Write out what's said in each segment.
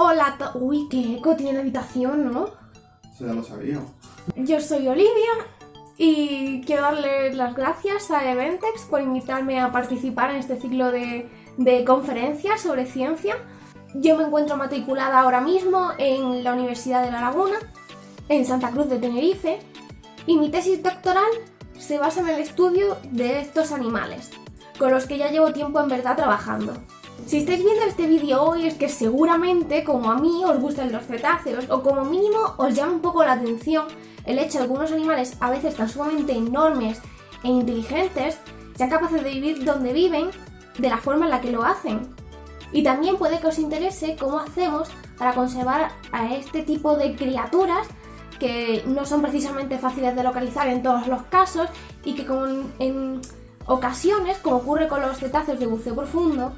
Hola, uy, qué eco tiene la habitación, ¿no? Eso ya lo sabía. Yo soy Olivia y quiero darle las gracias a Eventex por invitarme a participar en este ciclo de conferencias sobre ciencia. Yo me encuentro matriculada ahora mismo en la Universidad de La Laguna, en Santa Cruz de Tenerife, y mi tesis doctoral se basa en el estudio de estos animales, con los que ya llevo tiempo en verdad trabajando. Si estáis viendo este vídeo hoy es que seguramente, como a mí, os gustan los cetáceos, o como mínimo os llama un poco la atención el hecho de que algunos animales, a veces tan sumamente enormes e inteligentes, sean capaces de vivir donde viven de la forma en la que lo hacen. Y también puede que os interese cómo hacemos para conservar a este tipo de criaturas que no son precisamente fáciles de localizar en todos los casos y que en ocasiones, como ocurre con los cetáceos de buceo profundo,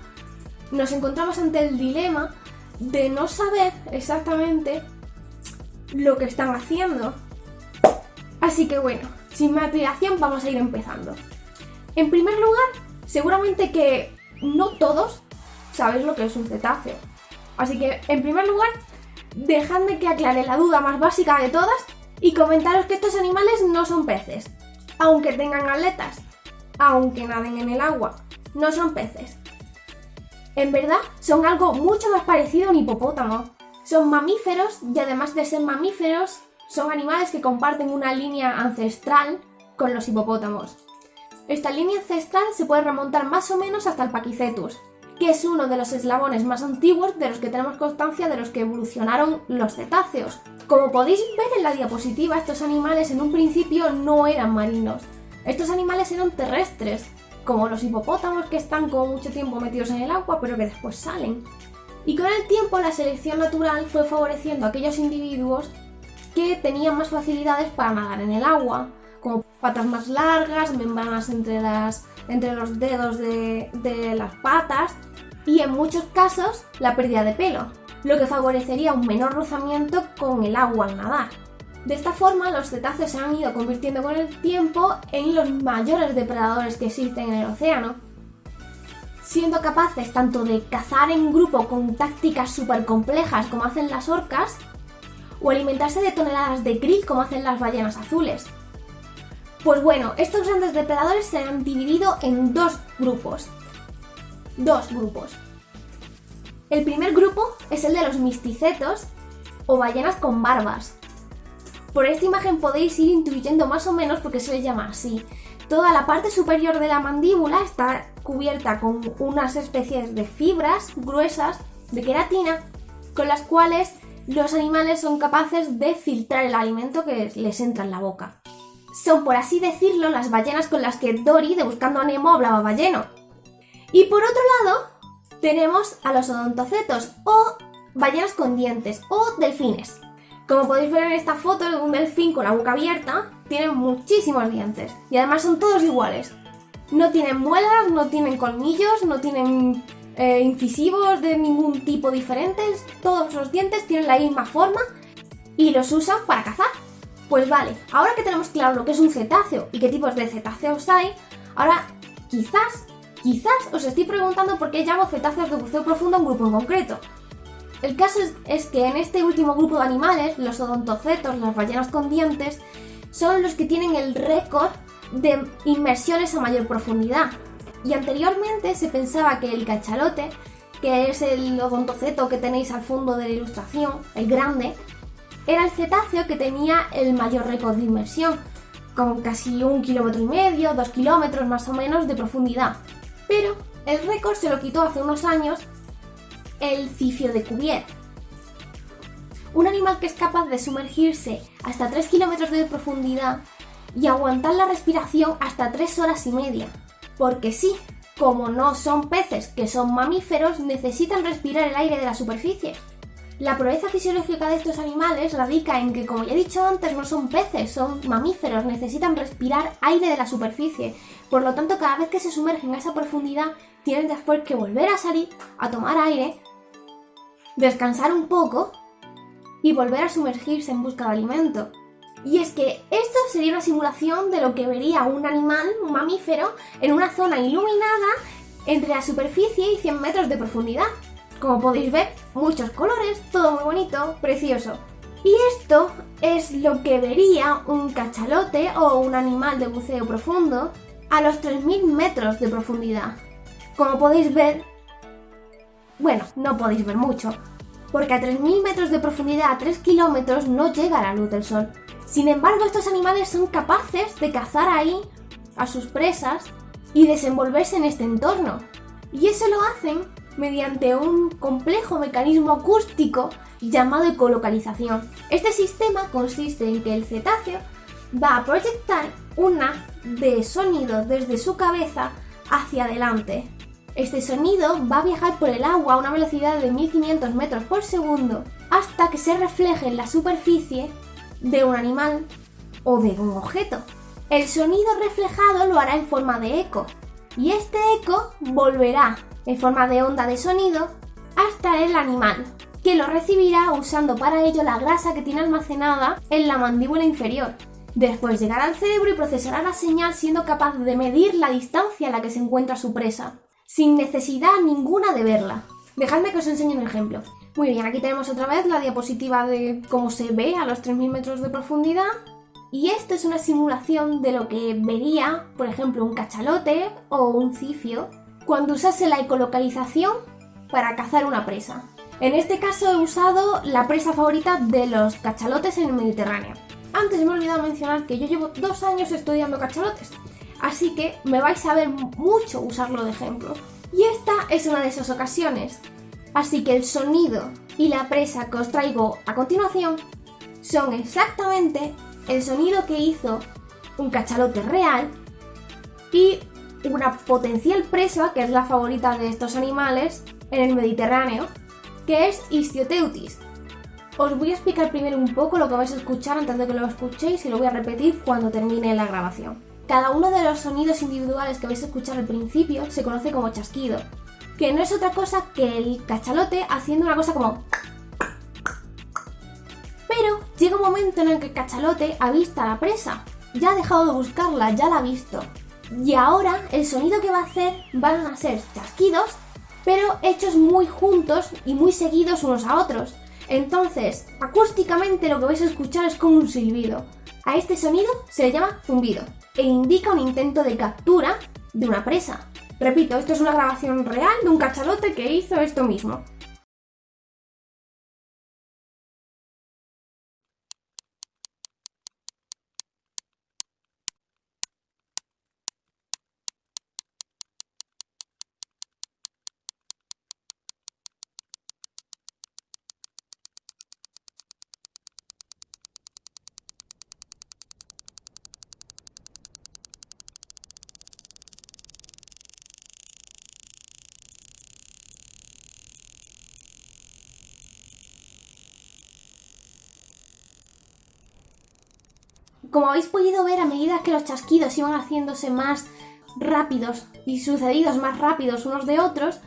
nos encontramos ante el dilema de no saber exactamente lo que están haciendo. Así que bueno, sin más dilación vamos a ir empezando. En primer lugar, seguramente que no todos sabéis lo que es un cetáceo. Así que, en primer lugar, dejadme que aclare la duda más básica de todas y comentaros que estos animales no son peces. Aunque tengan aletas, aunque naden en el agua, no son peces. En verdad, son algo mucho más parecido a un hipopótamo. Son mamíferos y además de ser mamíferos, son animales que comparten una línea ancestral con los hipopótamos. Esta línea ancestral se puede remontar más o menos hasta el Pakicetus, que es uno de los eslabones más antiguos de los que tenemos constancia de los que evolucionaron los cetáceos. Como podéis ver en la diapositiva, estos animales en un principio no eran marinos. Estos animales eran terrestres, como los hipopótamos, que están como mucho tiempo metidos en el agua pero que después salen. Y con el tiempo la selección natural fue favoreciendo a aquellos individuos que tenían más facilidades para nadar en el agua, como patas más largas, membranas entre los dedos de las patas y en muchos casos la pérdida de pelo, lo que favorecería un menor rozamiento con el agua al nadar. De esta forma, los cetáceos se han ido convirtiendo con el tiempo en los mayores depredadores que existen en el océano, siendo capaces tanto de cazar en grupo con tácticas súper complejas como hacen las orcas, o alimentarse de toneladas de krill como hacen las ballenas azules. Pues bueno, estos grandes depredadores se han dividido en dos grupos. El primer grupo es el de los misticetos o ballenas con barbas. Por esta imagen podéis ir intuyendo más o menos por qué se les llama así. Toda la parte superior de la mandíbula está cubierta con unas especies de fibras gruesas de queratina con las cuales los animales son capaces de filtrar el alimento que les entra en la boca. Son, por así decirlo, las ballenas con las que Dory de Buscando a Nemo hablaba balleno. Y por otro lado, tenemos a los odontocetos o ballenas con dientes o delfines. Como podéis ver en esta foto, un delfín con la boca abierta tiene muchísimos dientes y además son todos iguales. No tienen muelas, no tienen colmillos, no tienen incisivos de ningún tipo diferentes. Todos los dientes tienen la misma forma y los usan para cazar. Pues vale, ahora que tenemos claro lo que es un cetáceo y qué tipos de cetáceos hay, ahora quizás os estoy preguntando por qué llamo cetáceos de buceo profundo a un grupo en concreto. El caso es que en este último grupo de animales, los odontocetos, las ballenas con dientes, son los que tienen el récord de inmersiones a mayor profundidad. Y anteriormente se pensaba que el cachalote, que es el odontoceto que tenéis al fondo de la ilustración, el grande, era el cetáceo que tenía el mayor récord de inmersión, con casi 1,5 kilómetros, 2 kilómetros más o menos de profundidad. Pero el récord se lo quitó hace unos años el cifio de Cuvier, un animal que es capaz de sumergirse hasta 3 kilómetros de profundidad y aguantar la respiración hasta 3 horas y media. Porque sí, como no son peces que son mamíferos, necesitan respirar el aire de la superficie. La proeza fisiológica de estos animales radica en que, como ya he dicho antes, no son peces, son mamíferos, necesitan respirar aire de la superficie. Por lo tanto, cada vez que se sumergen a esa profundidad, tienen después que volver a salir, a tomar aire, descansar un poco y volver a sumergirse en busca de alimento. Y es que esto sería una simulación de lo que vería un animal, un mamífero, en una zona iluminada entre la superficie y 100 metros de profundidad. Como podéis ver, muchos colores, todo muy bonito, precioso. Y esto es lo que vería un cachalote o un animal de buceo profundo a los 3000 metros de profundidad. Como podéis ver, bueno, no podéis ver mucho, porque a 3000 metros de profundidad a 3 kilómetros no llega la luz del sol. Sin embargo, estos animales son capaces de cazar ahí a sus presas y desenvolverse en este entorno. Y eso lo hacen mediante un complejo mecanismo acústico llamado ecolocalización. Este sistema consiste en que el cetáceo va a proyectar una de sonido desde su cabeza hacia adelante. Este sonido va a viajar por el agua a una velocidad de 1500 metros por segundo hasta que se refleje en la superficie de un animal o de un objeto. El sonido reflejado lo hará en forma de eco y este eco volverá en forma de onda de sonido hasta el animal, que lo recibirá usando para ello la grasa que tiene almacenada en la mandíbula inferior. Después llegará al cerebro y procesará la señal siendo capaz de medir la distancia a la que se encuentra su presa, sin necesidad ninguna de verla. Dejadme que os enseñe un ejemplo. Muy bien, aquí tenemos otra vez la diapositiva de cómo se ve a los 3000 metros de profundidad. Y esto es una simulación de lo que vería, por ejemplo, un cachalote o un cifio cuando usase la ecolocalización para cazar una presa. En este caso he usado la presa favorita de los cachalotes en el Mediterráneo. Antes me he olvidado mencionar que yo llevo 2 años estudiando cachalotes, así que me vais a ver mucho usarlo de ejemplo. Y esta es una de esas ocasiones. Así que el sonido y la presa que os traigo a continuación son exactamente el sonido que hizo un cachalote real y una potencial presa, que es la favorita de estos animales en el Mediterráneo, que es Istioteutis. Os voy a explicar primero un poco lo que vais a escuchar antes de que lo escuchéis y lo voy a repetir cuando termine la grabación. Cada uno de los sonidos individuales que vais a escuchar al principio se conoce como chasquido, que no es otra cosa que el cachalote haciendo una cosa como... Pero llega un momento en el que el cachalote avista a la presa, ya ha dejado de buscarla, ya la ha visto. Y ahora el sonido que va a hacer van a ser chasquidos, pero hechos muy juntos y muy seguidos unos a otros. Entonces, acústicamente lo que vais a escuchar es como un silbido. A este sonido se le llama zumbido e indica un intento de captura de una presa. Repito, esto es una grabación real de un cachalote que hizo esto mismo. Como habéis podido ver, a medida que los chasquidos iban haciéndose más rápidos y sucedidos más rápidos unos de otros,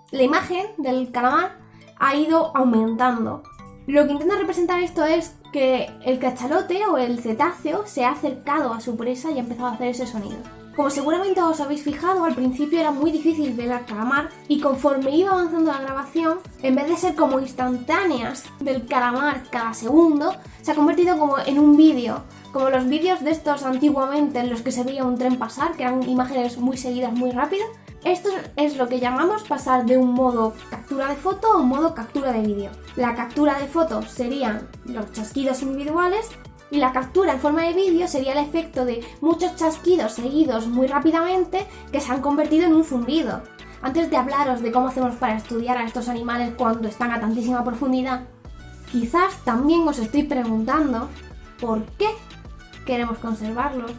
la imagen del calamar ha ido aumentando. Lo que intenta representar esto es que el cachalote o el cetáceo se ha acercado a su presa y ha empezado a hacer ese sonido. Como seguramente os habéis fijado, al principio era muy difícil ver al calamar y conforme iba avanzando la grabación, en vez de ser como instantáneas del calamar cada segundo, se ha convertido como en un vídeo, como los vídeos de estos antiguamente en los que se veía un tren pasar, que eran imágenes muy seguidas, muy rápidas. Esto es lo que llamamos pasar de un modo captura de foto a un modo captura de vídeo. La captura de foto serían los chasquidos individuales y la captura en forma de vídeo sería el efecto de muchos chasquidos seguidos muy rápidamente que se han convertido en un zumbido. Antes de hablaros de cómo hacemos para estudiar a estos animales cuando están a tantísima profundidad, quizás también os estoy preguntando ¿por qué queremos conservarlos?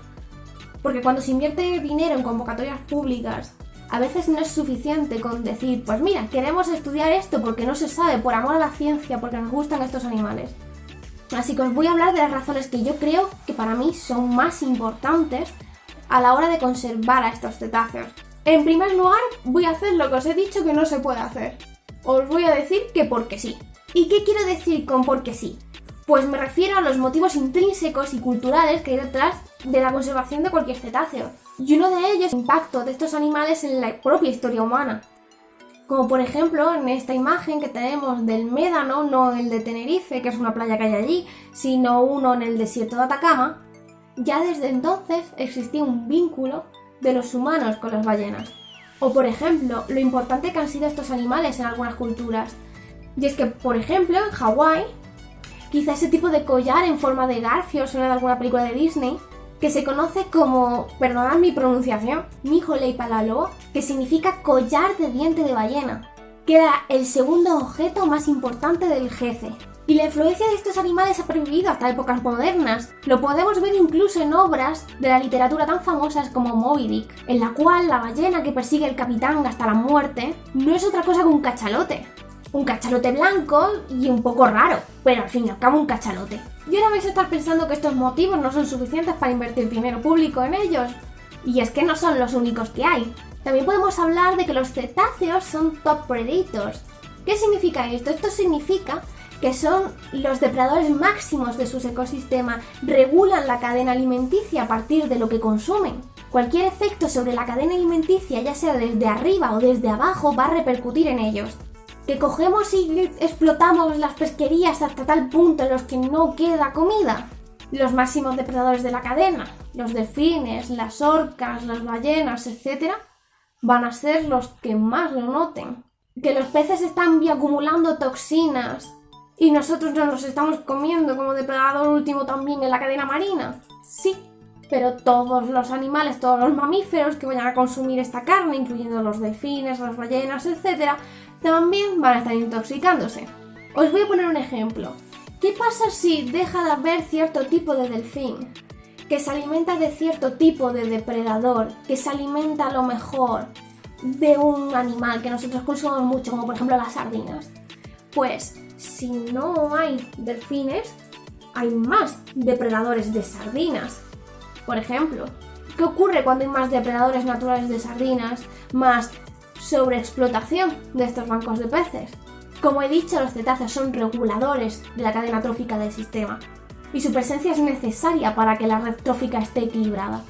Porque cuando se invierte dinero en convocatorias públicas, a veces no es suficiente con decir, pues mira, queremos estudiar esto porque no se sabe, por amor a la ciencia, porque nos gustan estos animales. Así que os voy a hablar de las razones que yo creo que para mí son más importantes a la hora de conservar a estos cetáceos. En primer lugar, voy a hacer lo que os he dicho que no se puede hacer. Os voy a decir que porque sí. ¿Y qué quiero decir con porque sí? Pues me refiero a los motivos intrínsecos y culturales que hay detrás de la conservación de cualquier cetáceo. Y uno de ellos es el impacto de estos animales en la propia historia humana. Como por ejemplo en esta imagen que tenemos del Médano, no el de Tenerife, que es una playa que hay allí, sino uno en el desierto de Atacama. Ya desde entonces existía un vínculo de los humanos con las ballenas. O por ejemplo, lo importante que han sido estos animales en algunas culturas. Y es que, por ejemplo, en Hawái, quizá ese tipo de collar en forma de garfio suena de alguna película de Disney, que se conoce como, perdonad mi pronunciación, Miholeipalaloa, que significa collar de diente de ballena, que era el segundo objeto más importante del jefe. Y la influencia de estos animales ha pervivido hasta épocas modernas. Lo podemos ver incluso en obras de la literatura tan famosas como Moby Dick, en la cual la ballena que persigue al capitán hasta la muerte no es otra cosa que un cachalote. Un cachalote blanco y un poco raro, pero al fin y al cabo un cachalote. Y ahora vais a estar pensando que estos motivos no son suficientes para invertir dinero público en ellos. Y es que no son los únicos que hay. También podemos hablar de que los cetáceos son top predators. ¿Qué significa esto? Esto significa que son los depredadores máximos de sus ecosistemas, regulan la cadena alimenticia a partir de lo que consumen. Cualquier efecto sobre la cadena alimenticia, ya sea desde arriba o desde abajo, va a repercutir en ellos. Que cogemos y explotamos las pesquerías hasta tal punto en los que no queda comida. Los máximos depredadores de la cadena, los delfines, las orcas, las ballenas, etc., van a ser los que más lo noten. Que los peces están bioacumulando toxinas y nosotros nos los estamos comiendo como depredador último también en la cadena marina. Sí, pero todos los animales, todos los mamíferos que vayan a consumir esta carne, incluyendo los delfines, las ballenas, etc., también van a estar intoxicándose. Os voy a poner un ejemplo. ¿Qué pasa si deja de haber cierto tipo de delfín que se alimenta de cierto tipo de depredador, que se alimenta a lo mejor de un animal que nosotros consumimos mucho, como por ejemplo las sardinas? Pues si no hay delfines, hay más depredadores de sardinas. Por ejemplo, ¿qué ocurre cuando hay más depredadores naturales de sardinas, más sobreexplotación de estos bancos de peces? Como he dicho, los cetáceos son reguladores de la cadena trófica del sistema y su presencia es necesaria para que la red trófica esté equilibrada.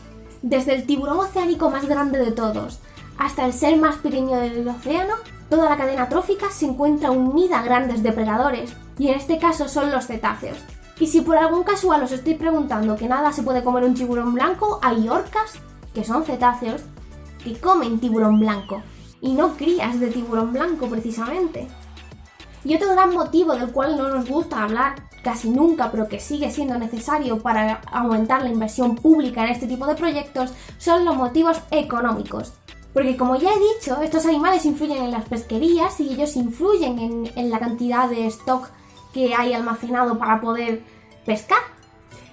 Desde el tiburón oceánico más grande de todos hasta el ser más pequeño del océano, toda la cadena trófica se encuentra unida a grandes depredadores, y en este caso son los cetáceos. Y si por algún casual os estoy preguntando que nada se puede comer un tiburón blanco, hay orcas, que son cetáceos, que comen tiburón blanco, y no crías de tiburón blanco precisamente. Y otro gran motivo del cual no nos gusta hablar casi nunca, pero que sigue siendo necesario para aumentar la inversión pública en este tipo de proyectos, son los motivos económicos. Porque como ya he dicho, estos animales influyen en las pesquerías y ellos influyen en la cantidad de stock que hay almacenado para poder pescar.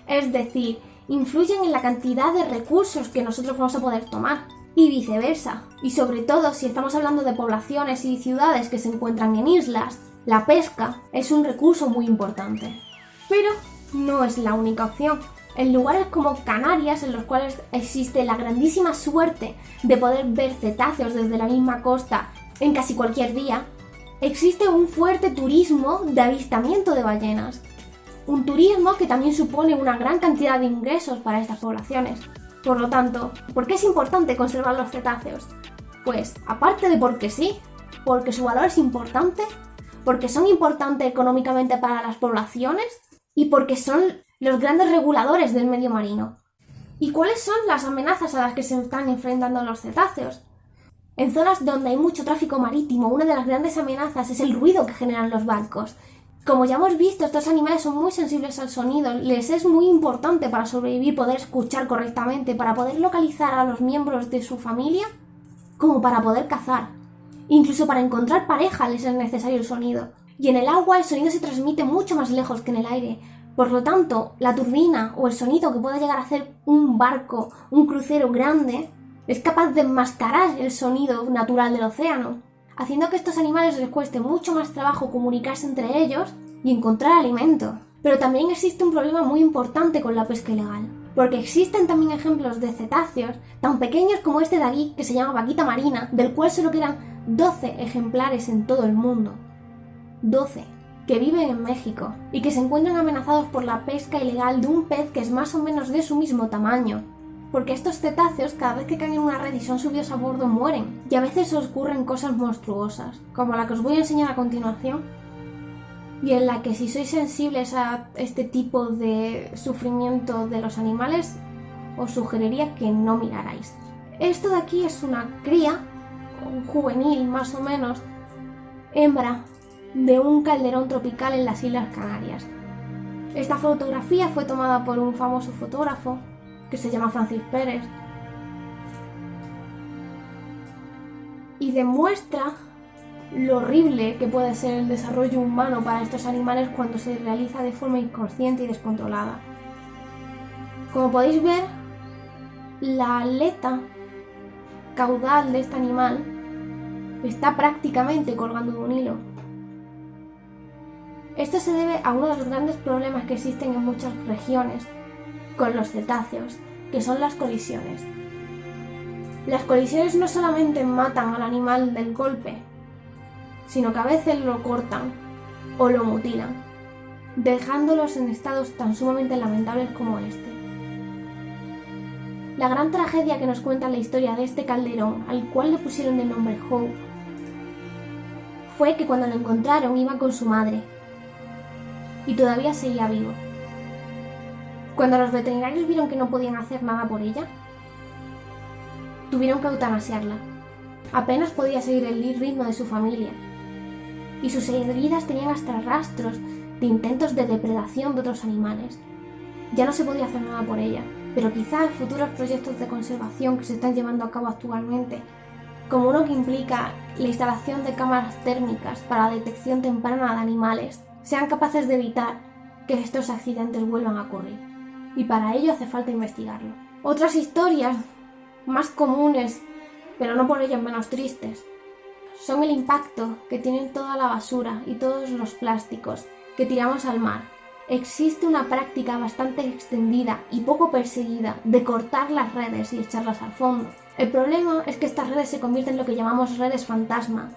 Es decir, influyen en la cantidad de recursos que nosotros vamos a poder tomar. Y viceversa. Y sobre todo si estamos hablando de poblaciones y ciudades que se encuentran en islas, la pesca es un recurso muy importante. Pero no es la única opción. En lugares como Canarias, en los cuales existe la grandísima suerte de poder ver cetáceos desde la misma costa en casi cualquier día, existe un fuerte turismo de avistamiento de ballenas. Un turismo que también supone una gran cantidad de ingresos para estas poblaciones. Por lo tanto, ¿por qué es importante conservar los cetáceos? Pues, aparte de porque sí, porque su valor es importante, porque son importantes económicamente para las poblaciones y porque son los grandes reguladores del medio marino. ¿Y cuáles son las amenazas a las que se están enfrentando los cetáceos? En zonas donde hay mucho tráfico marítimo, una de las grandes amenazas es el ruido que generan los barcos. Como ya hemos visto, estos animales son muy sensibles al sonido, les es muy importante para sobrevivir poder escuchar correctamente, para poder localizar a los miembros de su familia, como para poder cazar. Incluso para encontrar pareja les es necesario el sonido. Y en el agua el sonido se transmite mucho más lejos que en el aire. Por lo tanto, la turbina o el sonido que pueda llegar a hacer un barco, un crucero grande, es capaz de enmascarar el sonido natural del océano, haciendo que a estos animales les cueste mucho más trabajo comunicarse entre ellos y encontrar alimento. Pero también existe un problema muy importante con la pesca ilegal, porque existen también ejemplos de cetáceos tan pequeños como este de aquí, que se llama vaquita marina, del cual solo quedan 12 ejemplares en todo el mundo. 12. Que viven en México y que se encuentran amenazados por la pesca ilegal de un pez que es más o menos de su mismo tamaño. porque estos cetáceos cada vez que caen en una red y son subidos a bordo mueren, y a veces ocurren cosas monstruosas, como la que os voy a enseñar a continuación, y en la que si sois sensibles a este tipo de sufrimiento de los animales, os sugeriría que no mirarais. Esto de aquí es una cría, un juvenil más o menos, hembra, de un calderón tropical en las Islas Canarias. Esta fotografía fue tomada por un famoso fotógrafo que se llama Francis Pérez y demuestra lo horrible que puede ser el desarrollo humano para estos animales cuando se realiza de forma inconsciente y descontrolada. Como podéis ver, la aleta caudal de este animal está prácticamente colgando de un hilo. Esto se debe a uno de los grandes problemas que existen en muchas regiones con los cetáceos, que son las colisiones. Las colisiones no solamente matan al animal del golpe, sino que a veces lo cortan o lo mutilan, dejándolos en estados tan sumamente lamentables como este. La gran tragedia que nos cuenta la historia de este calderón, al cual le pusieron de nombre Hope, fue que cuando lo encontraron iba con su madre y todavía seguía vivo. Cuando los veterinarios vieron que no podían hacer nada por ella, tuvieron que eutanasiarla. Apenas podía seguir el ritmo de su familia, y sus heridas tenían hasta rastros de intentos de depredación de otros animales. Ya no se podía hacer nada por ella, pero quizás futuros proyectos de conservación que se están llevando a cabo actualmente, como uno que implica la instalación de cámaras térmicas para la detección temprana de animales, sean capaces de evitar que estos accidentes vuelvan a ocurrir. Y para ello hace falta investigarlo. Otras historias más comunes, pero no por ello menos tristes, son el impacto que tienen toda la basura y todos los plásticos que tiramos al mar. Existe una práctica bastante extendida y poco perseguida de cortar las redes y echarlas al fondo. El problema es que estas redes se convierten en lo que llamamos redes fantasma,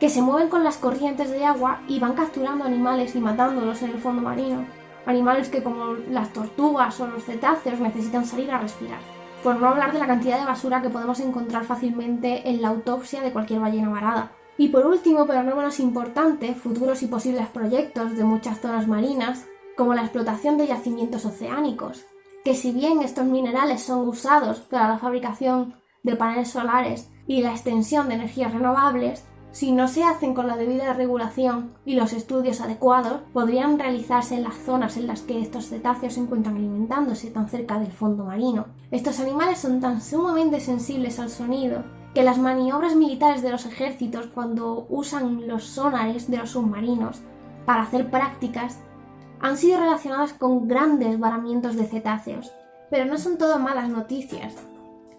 que se mueven con las corrientes de agua y van capturando animales y matándolos en el fondo marino. Animales que, como las tortugas o los cetáceos, necesitan salir a respirar. Por no hablar de la cantidad de basura que podemos encontrar fácilmente en la autopsia de cualquier ballena varada. Y por último, pero no menos importante, futuros y posibles proyectos de muchas zonas marinas, como la explotación de yacimientos oceánicos, que si bien estos minerales son usados para la fabricación de paneles solares y la extensión de energías renovables, si no se hacen con la debida regulación y los estudios adecuados, podrían realizarse en las zonas en las que estos cetáceos se encuentran alimentándose tan cerca del fondo marino. Estos animales son tan sumamente sensibles al sonido que las maniobras militares de los ejércitos cuando usan los sonares de los submarinos para hacer prácticas han sido relacionadas con grandes varamientos de cetáceos. Pero no son todo malas noticias.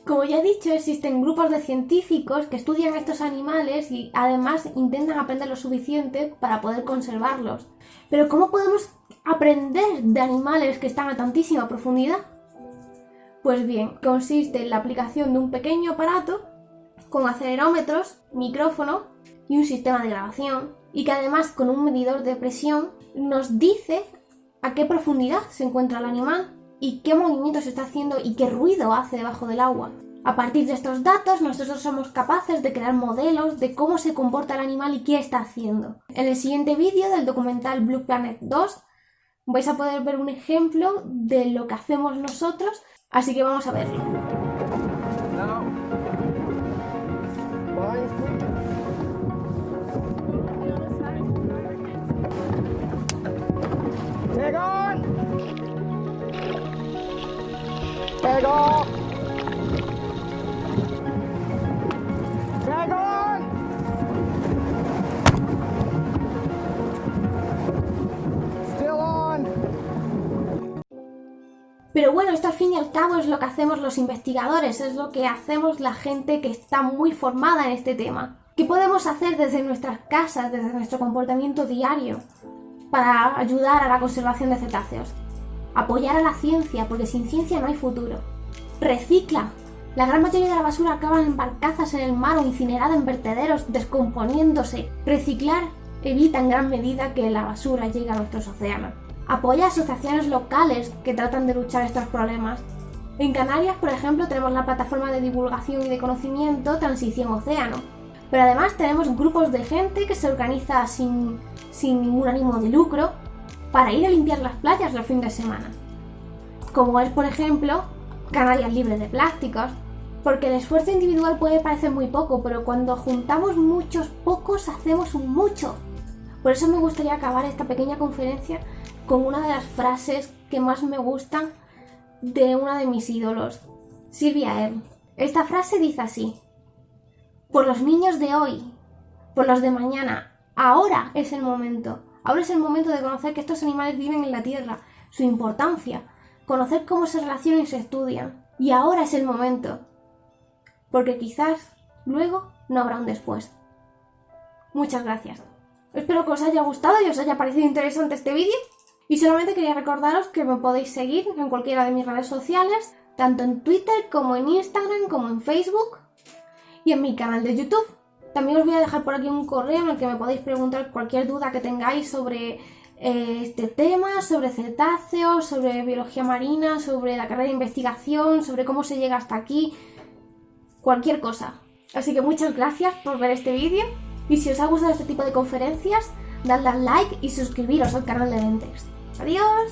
Como ya he dicho, existen grupos de científicos que estudian estos animales y además intentan aprender lo suficiente para poder conservarlos. Pero ¿cómo podemos aprender de animales que están a tantísima profundidad? Pues bien, consiste en la aplicación de un pequeño aparato con acelerómetros, micrófono y un sistema de grabación, y que además con un medidor de presión nos dice a qué profundidad se encuentra el animal y qué movimientos está haciendo y qué ruido hace debajo del agua. A partir de estos datos, nosotros somos capaces de crear modelos de cómo se comporta el animal y qué está haciendo. En el siguiente vídeo del documental Blue Planet 2 vais a poder ver un ejemplo de lo que hacemos nosotros, así que vamos a verlo. Take on! Take off! Take on! Still on! Pero bueno, esto al fin y al cabo es lo que hacemos los investigadores, es lo que hacemos la gente que está muy formada en este tema. ¿Qué podemos hacer desde nuestras casas, desde nuestro comportamiento diario, para ayudar a la conservación de cetáceos? Apoyar a la ciencia, porque sin ciencia no hay futuro. Recicla. La gran mayoría de la basura acaba en barcazas en el mar o incinerada en vertederos, descomponiéndose. Reciclar evita en gran medida que la basura llegue a nuestros océanos. Apoya a asociaciones locales que tratan de luchar estos problemas. En Canarias, por ejemplo, tenemos la plataforma de divulgación y de conocimiento Transición Océano. Pero además tenemos grupos de gente que se organiza sin ningún ánimo de lucro para ir a limpiar las playas los fines de semana. Como es, por ejemplo, Canarias Libre de Plásticos, porque el esfuerzo individual puede parecer muy poco, pero cuando juntamos muchos pocos hacemos un mucho. Por eso me gustaría acabar esta pequeña conferencia con una de las frases que más me gustan de una de mis ídolos, Silvia Ern. Esta frase dice así: por los niños de hoy, por los de mañana, ahora es el momento. Ahora es el momento de conocer que estos animales viven en la tierra, su importancia, conocer cómo se relacionan y se estudian. Y ahora es el momento, porque quizás luego no habrá un después. Muchas gracias. Espero que os haya gustado y os haya parecido interesante este vídeo. Y solamente quería recordaros que me podéis seguir en cualquiera de mis redes sociales, tanto en Twitter como en Instagram como en Facebook y en mi canal de YouTube. También os voy a dejar por aquí un correo en el que me podéis preguntar cualquier duda que tengáis sobre este tema, sobre cetáceos, sobre biología marina, sobre la carrera de investigación, sobre cómo se llega hasta aquí, cualquier cosa. Así que muchas gracias por ver este vídeo y si os ha gustado este tipo de conferencias, dadle al like y suscribiros al canal de Ventex. ¡Adiós!